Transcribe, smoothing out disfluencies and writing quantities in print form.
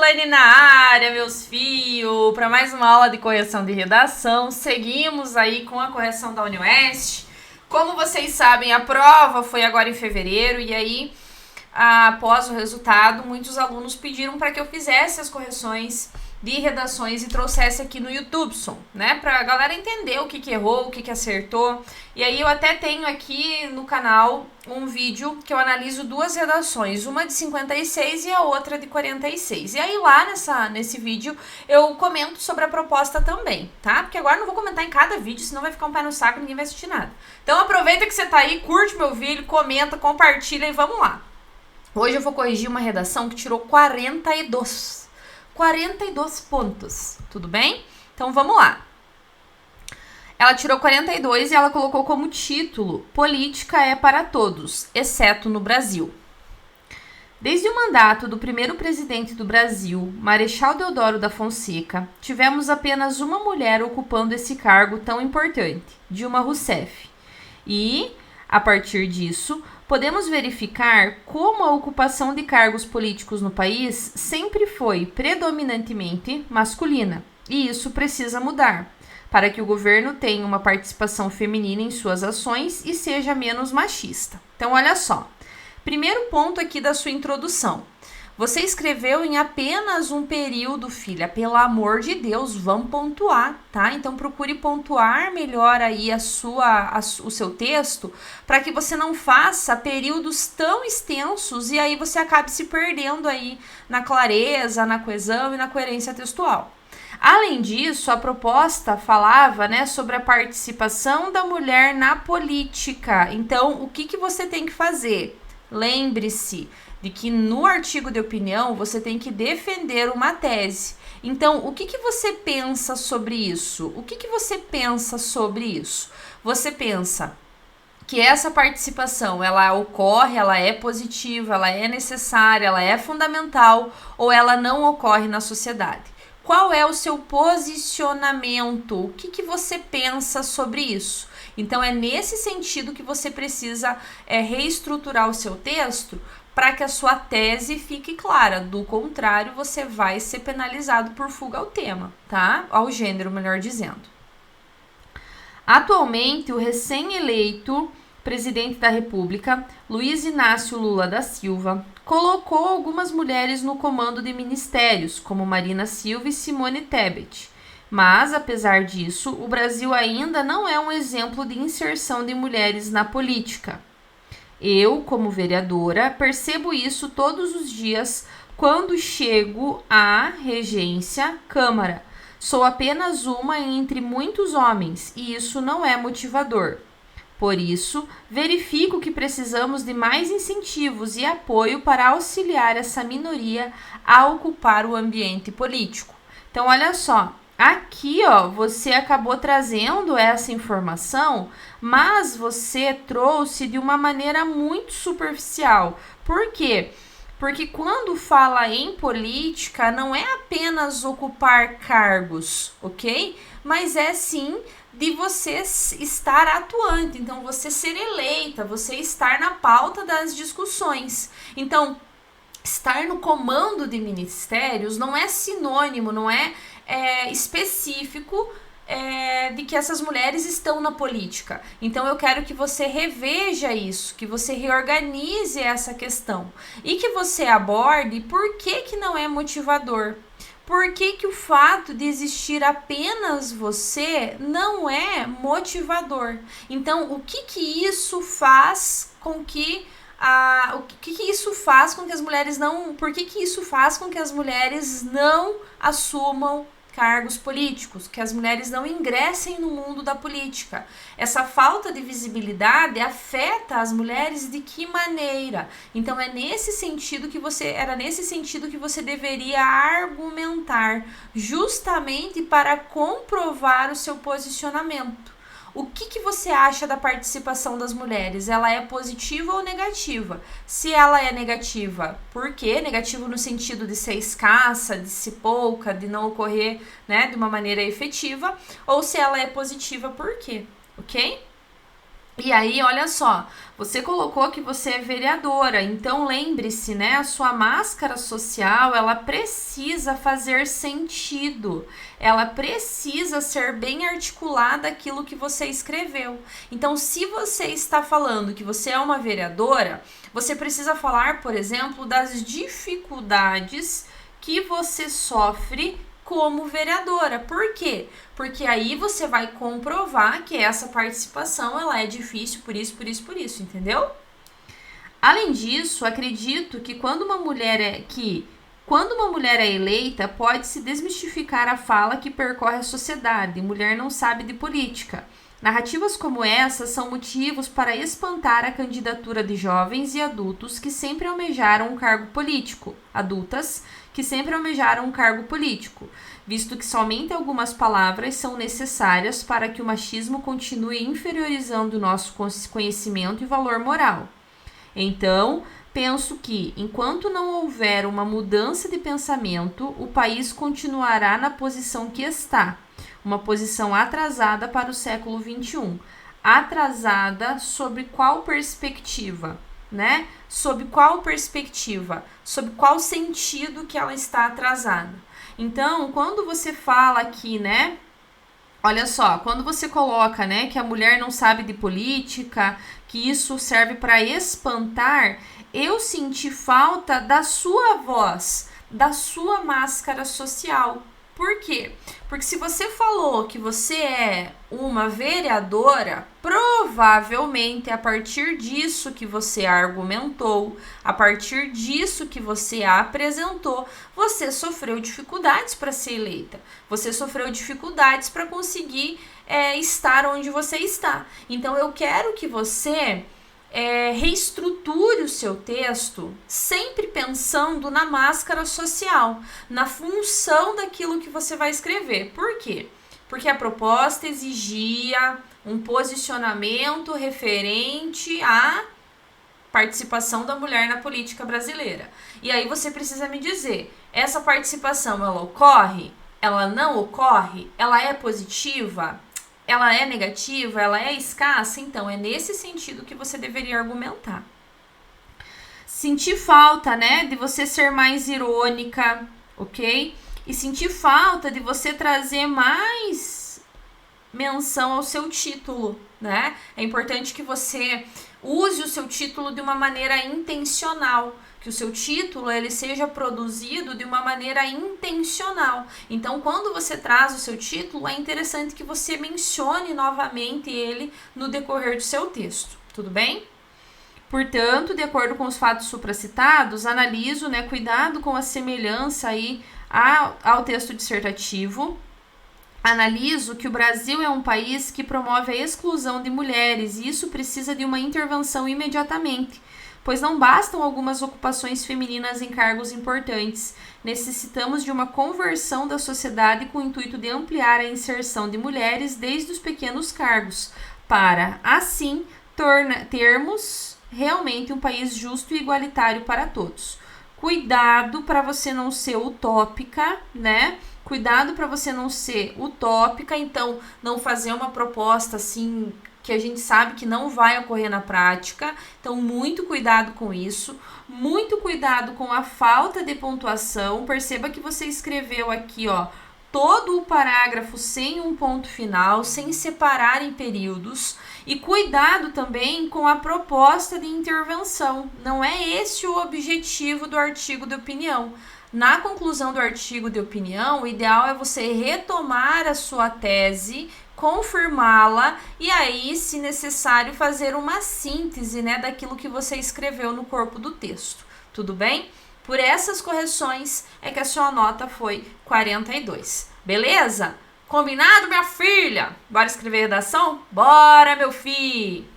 Elaine na área, meus fios, para mais uma aula de correção de redação. Seguimos aí com a correção da UniOeste. Como vocês sabem, a prova foi agora em fevereiro e aí, após o resultado, muitos alunos pediram para que eu fizesse as correções de redações e trouxesse aqui no YouTube, né? Pra galera entender o que errou, o que acertou. E aí eu até tenho aqui no canal um vídeo que eu analiso duas redações, uma de 56 e a outra de 46. E aí lá nesse vídeo eu comento sobre a proposta também, tá? Porque agora eu não vou comentar em cada vídeo, senão vai ficar um pé no saco e ninguém vai assistir nada. Então aproveita que você tá aí, curte meu vídeo, comenta, compartilha e vamos lá. Hoje eu vou corrigir uma redação que tirou 42 pontos, tudo bem? Então vamos lá. Ela tirou 42 e ela colocou como título: Política é para todos, exceto no Brasil. Desde o mandato do primeiro presidente do Brasil, Marechal Deodoro da Fonseca, tivemos apenas uma mulher ocupando esse cargo tão importante, Dilma Rousseff. E, a partir disso, podemos verificar como a ocupação de cargos políticos no país sempre foi predominantemente masculina, e isso precisa mudar, para que o governo tenha uma participação feminina em suas ações e seja menos machista. Então, olha só. Primeiro ponto aqui da sua introdução. Você escreveu em apenas um período, filha. Pelo amor de Deus, vamos pontuar, tá? Então, procure pontuar melhor aí o seu texto para que você não faça períodos tão extensos e aí você acabe se perdendo aí na clareza, na coesão e na coerência textual. Além disso, a proposta falava, né, sobre a participação da mulher na política. Então, o que você tem que fazer? Lembre-se de que no artigo de opinião você tem que defender uma tese. Então, o que você pensa sobre isso? O que você pensa sobre isso? Você pensa que essa participação, ela ocorre, ela é positiva, ela é necessária, ela é fundamental ou ela não ocorre na sociedade? Qual é o seu posicionamento? O que você pensa sobre isso? Então, é nesse sentido que você precisa reestruturar o seu texto para que a sua tese fique clara. Do contrário, você vai ser penalizado por fuga ao tema, tá? Ao gênero, melhor dizendo. Atualmente, o recém-eleito presidente da República, Luiz Inácio Lula da Silva, colocou algumas mulheres no comando de ministérios, como Marina Silva e Simone Tebet. Mas, apesar disso, o Brasil ainda não é um exemplo de inserção de mulheres na política. Eu, como vereadora, percebo isso todos os dias quando chego à regência Câmara. Sou apenas uma entre muitos homens e isso não é motivador. Por isso, verifico que precisamos de mais incentivos e apoio para auxiliar essa minoria a ocupar o ambiente político. Então, olha só. Aqui, ó, você acabou trazendo essa informação, mas você trouxe de uma maneira muito superficial. Por quê? Porque quando fala em política, não é apenas ocupar cargos, ok? Mas é sim de você estar atuante, então você ser eleita, você estar na pauta das discussões. Então, estar no comando de ministérios não é sinônimo, não é específico de que essas mulheres estão na política. Então eu quero que você reveja isso, que você reorganize essa questão e que você aborde por que não é motivador. Por que o fato de existir apenas você não é motivador? Então, o que isso faz com que o que isso faz com que as mulheres não... Por que isso faz com que as mulheres não assumam cargos políticos, que as mulheres não ingressem no mundo da política? Essa falta de visibilidade afeta as mulheres de que maneira? Então, era nesse sentido que você deveria argumentar, justamente para comprovar o seu posicionamento. O que você acha da participação das mulheres? Ela é positiva ou negativa? Se ela é negativa, por quê? Negativo no sentido de ser escassa, de ser pouca, de não ocorrer, né, de uma maneira efetiva. Ou se ela é positiva, por quê? Ok? E aí, olha só, você colocou que você é vereadora, então lembre-se, né? A sua máscara social, ela precisa fazer sentido, ela precisa ser bem articulada aquilo que você escreveu. Então, se você está falando que você é uma vereadora, você precisa falar, por exemplo, das dificuldades que você sofre como vereadora. Por quê? Porque aí você vai comprovar que essa participação ela é difícil por isso, entendeu? Além disso, acredito que quando uma mulher é eleita, pode-se desmistificar a fala que percorre a sociedade. Mulher não sabe de política. Narrativas como essa são motivos para espantar a candidatura de jovens e adultos que sempre almejaram um cargo político. Adultas que sempre almejaram um cargo político, visto que somente algumas palavras são necessárias para que o machismo continue inferiorizando o nosso conhecimento e valor moral. Então, penso que, enquanto não houver uma mudança de pensamento, o país continuará na posição que está, uma posição atrasada para o século XXI. Atrasada sobre qual perspectiva, né? Sob qual perspectiva? Sob qual sentido que ela está atrasada? Então, quando você fala aqui, né? Olha só, quando você coloca, né, que a mulher não sabe de política, que isso serve para espantar, eu senti falta da sua voz, da sua máscara social. Por quê? Porque se você falou que você é uma vereadora, provavelmente a partir disso que você argumentou, a partir disso que você apresentou, você sofreu dificuldades para ser eleita. Você sofreu dificuldades para conseguir estar onde você está. Então eu quero que você reestruture o seu texto sempre pensando na máscara social, na função daquilo que você vai escrever. Por quê? Porque a proposta exigia um posicionamento referente à participação da mulher na política brasileira. E aí você precisa me dizer, essa participação ela ocorre? Ela não ocorre? Ela é positiva? Ela é negativa? Ela é escassa? Então, é nesse sentido que você deveria argumentar. Sentir falta, né, de você ser mais irônica, ok? E sentir falta de você trazer mais menção ao seu título, né? É importante que você use o seu título de uma maneira intencional, que o seu título ele seja produzido de uma maneira intencional. Então, quando você traz o seu título, é interessante que você mencione novamente ele no decorrer do seu texto, tudo bem? Portanto, de acordo com os fatos supracitados, analiso, né, cuidado com a semelhança aí ao texto dissertativo. Analiso que o Brasil é um país que promove a exclusão de mulheres e isso precisa de uma intervenção imediatamente, pois não bastam algumas ocupações femininas em cargos importantes. Necessitamos de uma conversão da sociedade com o intuito de ampliar a inserção de mulheres desde os pequenos cargos, para, assim, termos realmente um país justo e igualitário para todos. Cuidado para você não ser utópica, né? Cuidado para você não ser utópica, então não fazer uma proposta assim que a gente sabe que não vai ocorrer na prática. Então, muito cuidado com isso. Muito cuidado com a falta de pontuação. Perceba que você escreveu aqui, ó, todo o parágrafo sem um ponto final, sem separar em períodos. E cuidado também com a proposta de intervenção. Não é esse o objetivo do artigo de opinião. Na conclusão do artigo de opinião, o ideal é você retomar a sua tese, confirmá-la e aí, se necessário, fazer uma síntese, né, daquilo que você escreveu no corpo do texto. Tudo bem? Por essas correções é que a sua nota foi 42. Beleza? Combinado, minha filha? Bora escrever redação? Bora, meu filho!